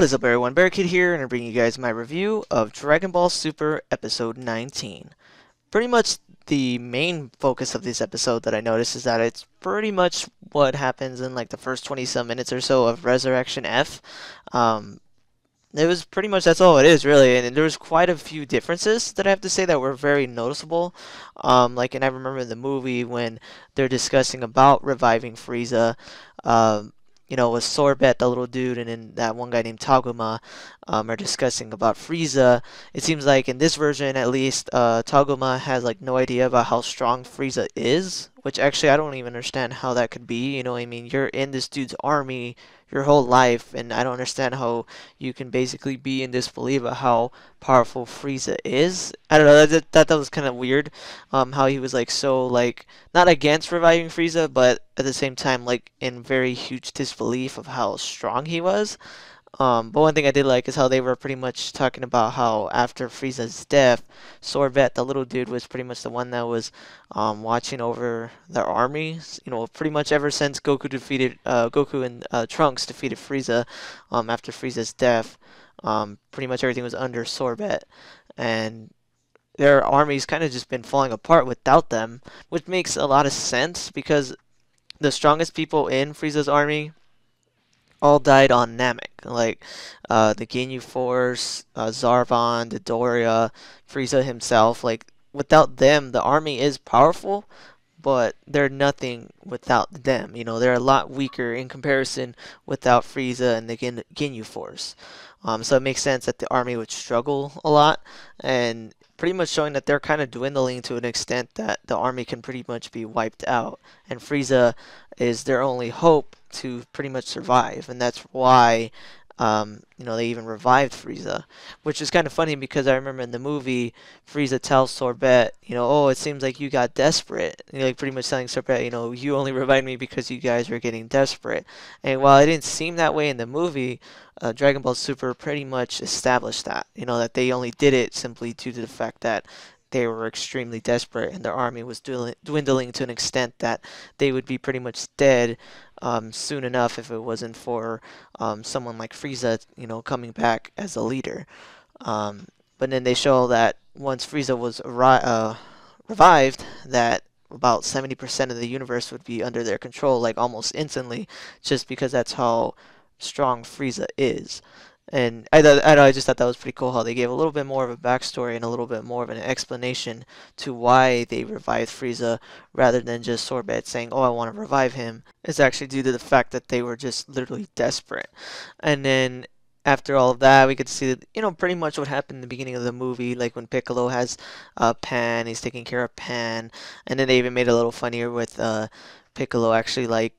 What is up everyone, Barricade here, and I bring you guys my review of Dragon Ball Super Episode 19. Pretty much the main focus of this episode that I noticed is that it's pretty much what happens in like the first 20 some minutes or so of Resurrection F. Um, it was pretty much that's all it is really, and there was quite a few differences that I have to say that were very noticeable. And I remember in the movie when they're discussing about reviving Frieza, with Sorbet, the little dude, and then that one guy named Taguma, are discussing about Frieza. It seems like in this version, at least, Taguma has like no idea about how strong Frieza is, which actually I don't even understand how that could be. You know, what I mean, you're in this dude's army your whole life, and I don't understand how you can basically be in disbelief of how powerful Frieza is. I don't know. That was kind of weird. How he was like so like not against reviving Frieza, but at the same time like in very huge disbelief of how strong he was. But one thing I did like is how they were pretty much talking about how after Frieza's death, Sorbet, the little dude, was pretty much the one that was watching over their armies. You know, pretty much ever since Goku and Trunks defeated Frieza after Frieza's death. Pretty much everything was under Sorbet, and their armies kind of just been falling apart without them, which makes a lot of sense because the strongest people in Frieza's army all died on Namek. Like the Ginyu Force, Zarvan, Dodoria, Frieza himself. Like without them, the army is powerful, but they're nothing without them. You know, they're a lot weaker in comparison without Frieza and the Ginyu Force. So it makes sense that the army would struggle a lot, and pretty much showing that they're kind of dwindling to an extent that the army can pretty much be wiped out, and Frieza is their only hope to pretty much survive, and that's why they even revived Frieza, which is kind of funny because I remember in the movie, Frieza tells Sorbet, oh, it seems like you got desperate. And like pretty much telling Sorbet, you only revived me because you guys were getting desperate. And while it didn't seem that way in the movie, Dragon Ball Super pretty much established that, that they only did it simply due to the fact that they were extremely desperate and their army was dwindling to an extent that they would be pretty much dead soon enough if it wasn't for someone like Frieza, coming back as a leader. But then they show that once Frieza was revived, that about 70% of the universe would be under their control, like almost instantly, just because that's how strong Frieza is. And I just thought that was pretty cool how they gave a little bit more of a backstory and a little bit more of an explanation to why they revived Frieza rather than just Sorbet saying, oh, I want to revive him. It's actually due to the fact that they were just literally desperate. And then after all of that, we could see, pretty much what happened in the beginning of the movie, like when Piccolo has Pan, he's taking care of Pan, and then they even made it a little funnier with Piccolo actually like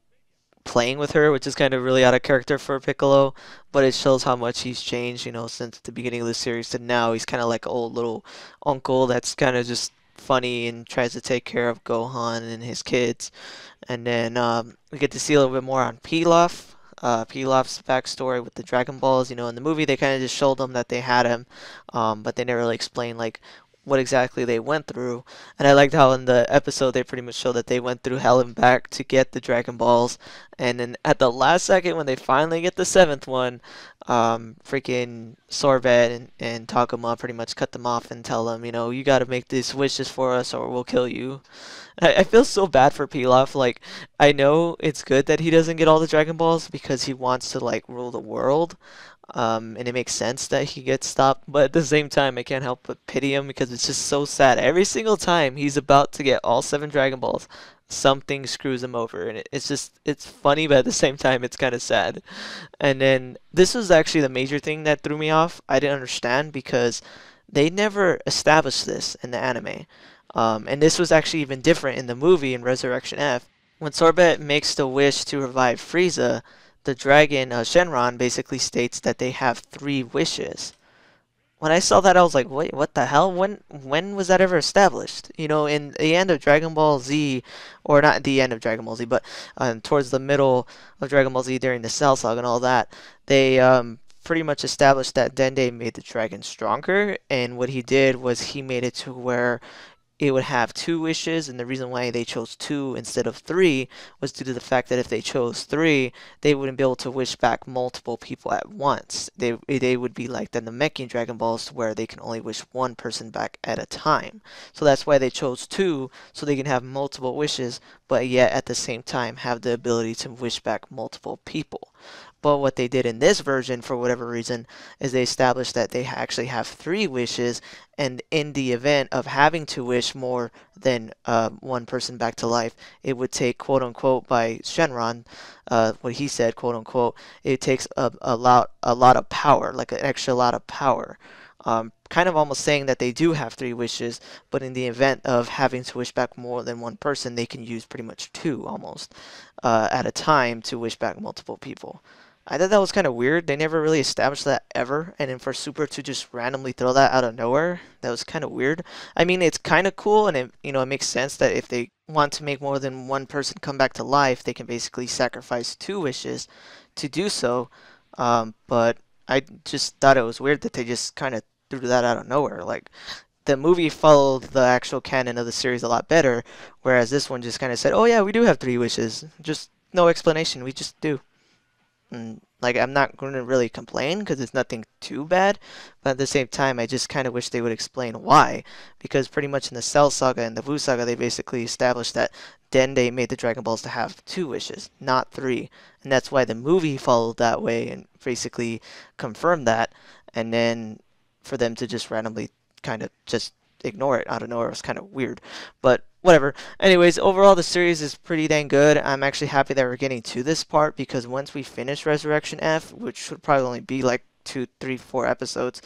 playing with her, which is kind of really out of character for Piccolo, but it shows how much he's changed, since the beginning of the series to now. He's kind of like an old little uncle that's kind of just funny and tries to take care of Gohan and his kids. And then we get to see a little bit more on Pilaf. Pilaf's backstory with the Dragon Balls. In the movie they kind of just showed them that they had him, but they never really explained like what exactly they went through. And I liked how in the episode they pretty much showed that they went through hell and back to get the Dragon Balls, and then at the last second when they finally get the seventh one, freaking Sorbet and Takuma pretty much cut them off and tell them, you gotta make these wishes for us or we'll kill you. I feel so bad for Pilaf. Like, I know it's good that he doesn't get all the Dragon Balls because he wants to like rule the world, and it makes sense that he gets stopped, but at the same time I can't help but pity him because it's just so sad. Every single time he's about to get all 7 Dragon Balls, something screws him over, and it's funny, but at the same time it's kind of sad. And then this was actually the major thing that threw me off. I didn't understand because they never established this in the anime. And this was actually even different in the movie in Resurrection F. When Sorbet makes the wish to revive Frieza, the dragon Shenron basically states that they have 3 wishes. When I saw that, I was like, wait, what the hell? When was that ever established? In the end of Dragon Ball Z, or not the end of Dragon Ball Z, but towards the middle of Dragon Ball Z during the Cell Saga and all that, they pretty much established that Dende made the dragon stronger, and what he did was he made it to where it would have 2 wishes, and the reason why they chose 2 instead of 3 was due to the fact that if they chose 3, they wouldn't be able to wish back multiple people at once. They would be like the Namekian Dragon Balls, where they can only wish one person back at a time. So that's why they chose 2, so they can have multiple wishes, but yet at the same time have the ability to wish back multiple people. But what they did in this version, for whatever reason, is they established that they actually have 3 wishes, and in the event of having to wish more than one person back to life, it would take, quote unquote, by Shenron, what he said, quote unquote, it takes a lot of power, like an extra lot of power. Kind of almost saying that they do have 3 wishes, but in the event of having to wish back more than one person, they can use pretty much 2 almost at a time to wish back multiple people. I thought that was kind of weird. They never really established that ever, and then for Super to just randomly throw that out of nowhere, that was kind of weird. I mean, it's kind of cool, and it makes sense that if they want to make more than one person come back to life, they can basically sacrifice 2 wishes to do so. But I just thought it was weird that they just kind of threw that out of nowhere. Like, the movie followed the actual canon of the series a lot better, whereas this one just kind of said, "Oh yeah, we do have 3 wishes." Just no explanation. We just do. And, like, I'm not going to really complain because it's nothing too bad, but at the same time, I just kind of wish they would explain why, because pretty much in the Cell Saga and the Buu Saga, they basically established that Dende made the Dragon Balls to have 2 wishes, not 3, and that's why the movie followed that way and basically confirmed that, and then for them to just randomly kind of just ignore it out of nowhere was kind of weird, but whatever. Anyways, overall the series is pretty dang good. I'm actually happy that we're getting to this part, because once we finish Resurrection F, which should probably only be like 2, 3, 4 episodes,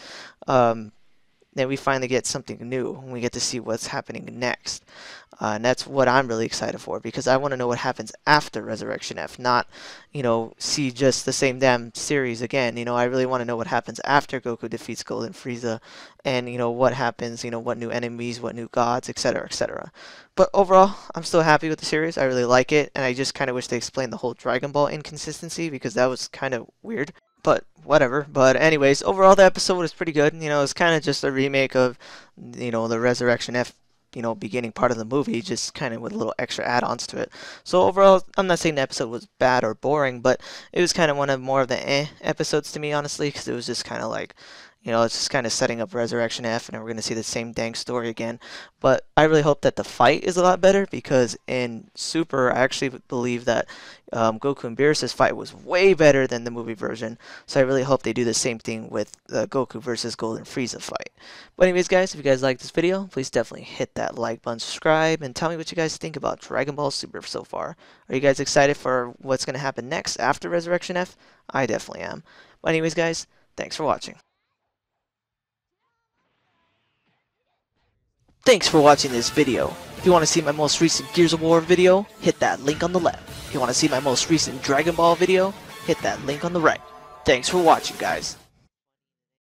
then we finally get something new and we get to see what's happening next. And that's what I'm really excited for, because I want to know what happens after Resurrection F, not, see just the same damn series again. I really want to know what happens after Goku defeats Golden Frieza, and, what happens, what new enemies, what new gods, etc., etc. But overall, I'm still happy with the series. I really like it, and I just kind of wish they explained the whole Dragon Ball inconsistency, because that was kind of weird. But whatever. But anyways, overall the episode was pretty good. It's kind of just a remake of, the Resurrection F, beginning part of the movie, just kind of with little extra add-ons to it. So overall, I'm not saying the episode was bad or boring, but it was kind of one of more of the episodes to me, honestly, because it was just kind of like, it's just kind of setting up Resurrection F, and then we're going to see the same dang story again. But I really hope that the fight is a lot better, because in Super, I actually believe that Goku and Beerus' fight was way better than the movie version. So I really hope they do the same thing with the Goku versus Golden Frieza fight. But anyways, guys, if you guys like this video, please definitely hit that like button, subscribe, and tell me what you guys think about Dragon Ball Super so far. Are you guys excited for what's going to happen next after Resurrection F? I definitely am. But anyways, guys, thanks for watching. Thanks for watching this video. If you want to see my most recent Gears of War video, hit that link on the left. If you want to see my most recent Dragon Ball video, hit that link on the right. Thanks for watching, guys.